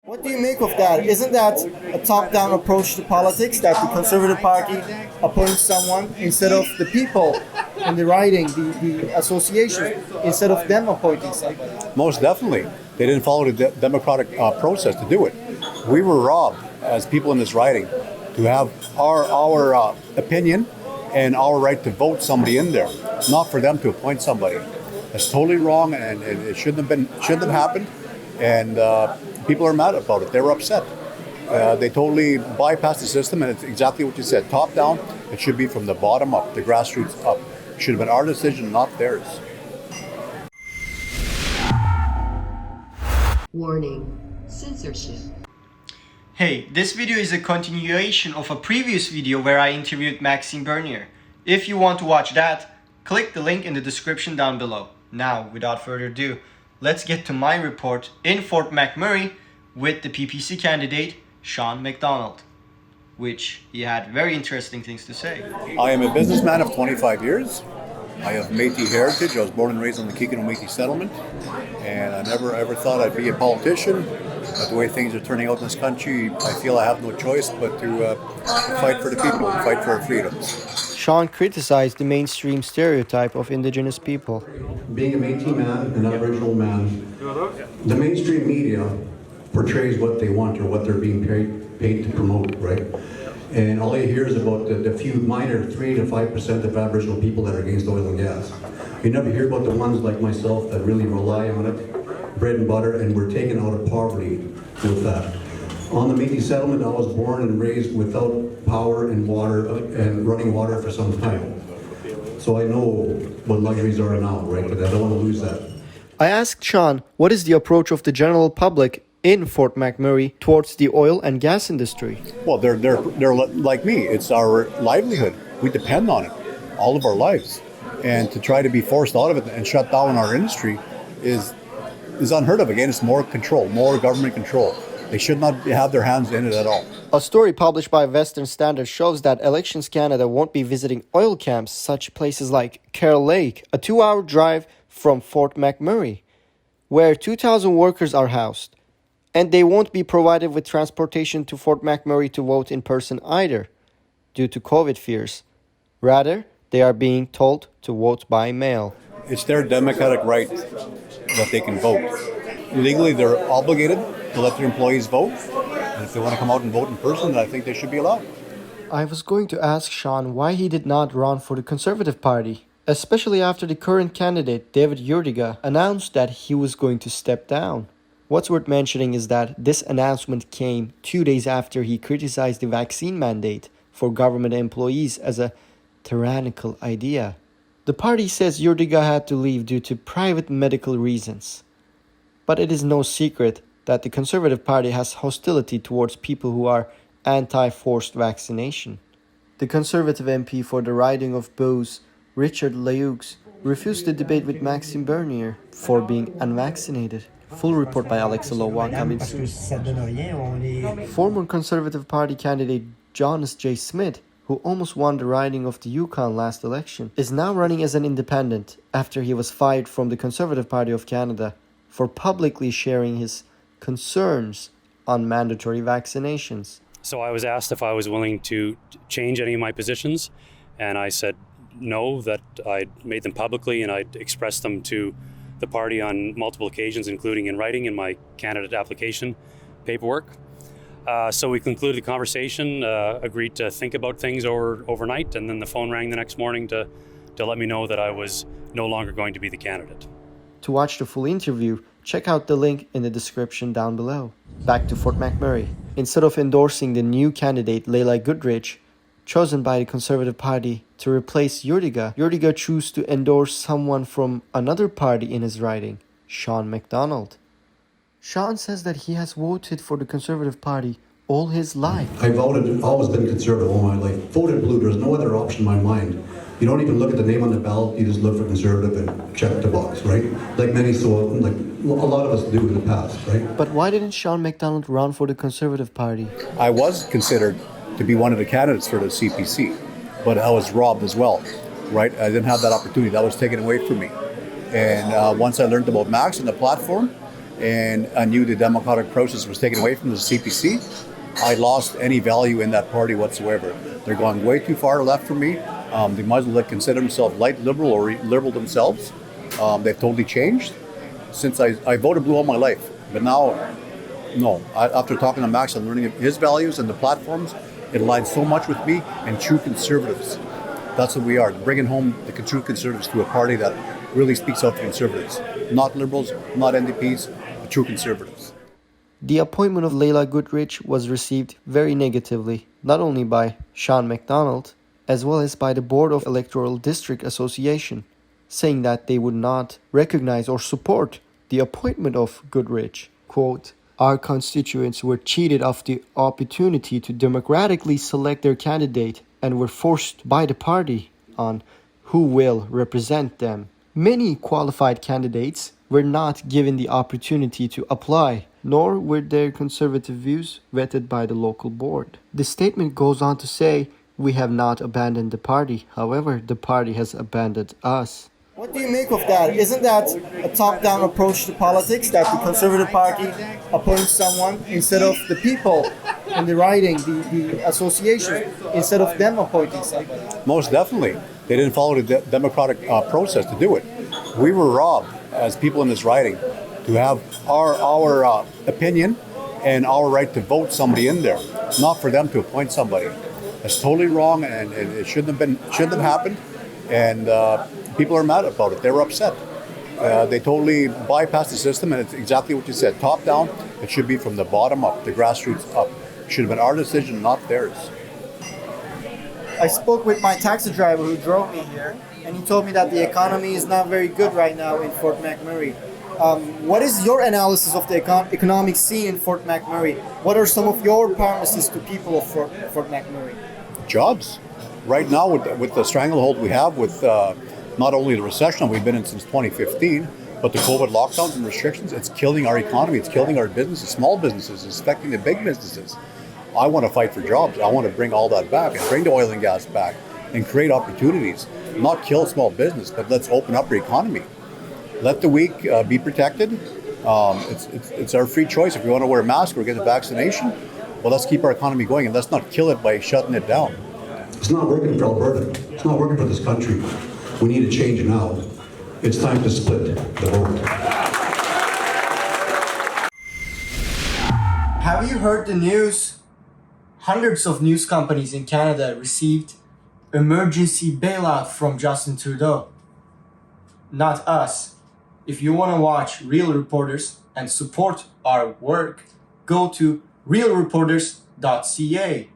What do you make of that? Isn't that a top-down approach to politics, that the Conservative Party appoints someone instead of the people in the riding, the association, instead of them appointing somebody? Most definitely. They didn't follow the democratic process to do it. We were robbed as people in this riding to have our opinion and our right to vote somebody in there, not for them to appoint somebody. That's totally wrong, and it shouldn't have happened. And people are mad about it. They were upset. They totally bypassed the system, and it's exactly what you said. Top down, it should be from the bottom up, the grassroots up. It should have been our decision, not theirs. Warning, censorship. Hey, this video is a continuation of a previous video where I interviewed Maxime Bernier. If you want to watch that, click the link in the description down below. Now, without further ado, let's get to my report in Fort McMurray with the PPC candidate, Shawn McDonald, which he had very interesting things to say. I am a businessman of 25 years. I have Métis heritage. I was born and raised on the Kikino Métis settlement, and I never ever thought I'd be a politician. But the way things are turning out in this country, I feel I have no choice but to fight for the people and fight for our freedoms. Shawn criticized the mainstream stereotype of indigenous people. Being a Métis man, an Aboriginal man, the mainstream media portrays what they want or what they're being paid to promote, right? And all you hear is about the few minor 3 to 5% of Aboriginal people that are against oil and gas. You never hear about the ones like myself that really rely on it, bread and butter, and we're taken out of poverty with that. On the Métis settlement, I was born and raised without power and water and running water for some time. So I know what luxuries are now, right? But I don't want to lose that. I asked Shawn what is the approach of the general public in Fort McMurray towards the oil and gas industry. Well, they're like me. It's our livelihood. We depend on it all of our lives. And to try to be forced out of it and shut down our industry is unheard of. Again, it's more control, more government control. They should not have their hands in it at all. A story published by Western Standard shows that Elections Canada won't be visiting oil camps, such places like Cold Lake, a 2-hour drive from Fort McMurray, where 2,000 workers are housed. And they won't be provided with transportation to Fort McMurray to vote in person either, due to COVID fears. Rather, they are being told to vote by mail. It's their democratic right that they can vote. Legally, they're obligated to let their employees vote. And if they want to come out and vote in person, then I think they should be allowed. I was going to ask Shawn why he did not run for the Conservative Party, especially after the current candidate, David Urdiga, announced that he was going to step down. What's worth mentioning is that this announcement came 2 days after he criticized the vaccine mandate for government employees as a tyrannical idea. The party says Urdiga had to leave due to private medical reasons. But it is no secret that the Conservative Party has hostility towards people who are anti-forced vaccination. The Conservative MP for the riding of Beauce, Richard Leux, refused to debate with Maxime Bernier for being unvaccinated. Full report by Alexa Lowa coming soon. Former Conservative Party candidate Jonas J. Smith, who almost won the riding of the Yukon last election, is now running as an independent after he was fired from the Conservative Party of Canada for publicly sharing his concerns on mandatory vaccinations. So I was asked if I was willing to change any of my positions, and I said no, that I'd made them publicly and I'd expressed them to the party on multiple occasions, including in writing in my candidate application paperwork. So we concluded the conversation, agreed to think about things overnight, and then the phone rang the next morning to let me know that I was no longer going to be the candidate. To watch the full interview, check out the link in the description down below. Back to Fort McMurray. Instead of endorsing the new candidate, Leila Goodrich, chosen by the Conservative Party to replace Urdiga, Urdiga chose to endorse someone from another party in his riding, Shawn McDonald. Shawn says that he has voted for the Conservative Party all his life. I voted, always been conservative all my life. Voted blue, there's no other option in my mind. You don't even look at the name on the ballot, you just look for conservative and check the box, right? Like a lot of us do in the past, right? But why didn't Shawn McDonald run for the Conservative Party? I was considered to be one of the candidates for the CPC, but I was robbed as well, right? I didn't have that opportunity. That was taken away from me. And once I learned about Max and the platform, and I knew the democratic process was taken away from the CPC, I lost any value in that party whatsoever. They're going way too far left for me. They might as well consider themselves light liberal or liberal themselves. They've totally changed since I voted blue all my life. But now, no. After talking to Max and learning his values and the platforms, it aligns so much with me and true conservatives. That's what we are, bringing home the true conservatives to a party that really speaks out to conservatives. Not liberals, not NDPs, but true conservatives. The appointment of Leila Goodrich was received very negatively, not only by Shawn McDonald, as well as by the Board of Electoral District Association, saying that they would not recognize or support the appointment of Goodrich. Quote, "Our constituents were cheated of the opportunity to democratically select their candidate and were forced by the party on who will represent them. Many qualified candidates were not given the opportunity to apply, nor were their conservative views vetted by the local board." The statement goes on to say, "We have not abandoned the party. However, the party has abandoned us." What do you make of that? Isn't that a top-down approach to politics, that the Conservative Party appoints someone instead of the people in the riding, the association, instead of them appointing somebody? Most definitely. They didn't follow the democratic process to do it. We were robbed as people in this riding to have our opinion and our right to vote somebody in there, not for them to appoint somebody. It's totally wrong, and it shouldn't have happened. And people are mad about it. They were upset. They totally bypassed the system, and it's exactly what you said. Top down, it should be from the bottom up, the grassroots up. It should have been our decision, not theirs. I spoke with my taxi driver who drove me here, and he told me that the economy is not very good right now in Fort McMurray. What is your analysis of the economic scene in Fort McMurray? What are some of your promises to people of Fort McMurray? Jobs. Right now, with the stranglehold we have with not only the recession we've been in since 2015, but the COVID lockdowns and restrictions, it's killing our economy, it's killing our businesses, small businesses, it's affecting the big businesses. I want to fight for jobs. I want to bring all that back and bring the oil and gas back and create opportunities. Not kill small business, but let's open up our economy. Let the weak be protected. It's our free choice. If we want to wear a mask or get a vaccination, well, let's keep our economy going and let's not kill it by shutting it down. It's not working for Alberta. It's not working for this country. We need a change now. It's time to split the vote. Have you heard the news? Hundreds of news companies in Canada received emergency bailout from Justin Trudeau. Not us. If you want to watch Real Reporters and support our work, go to realreporters.ca.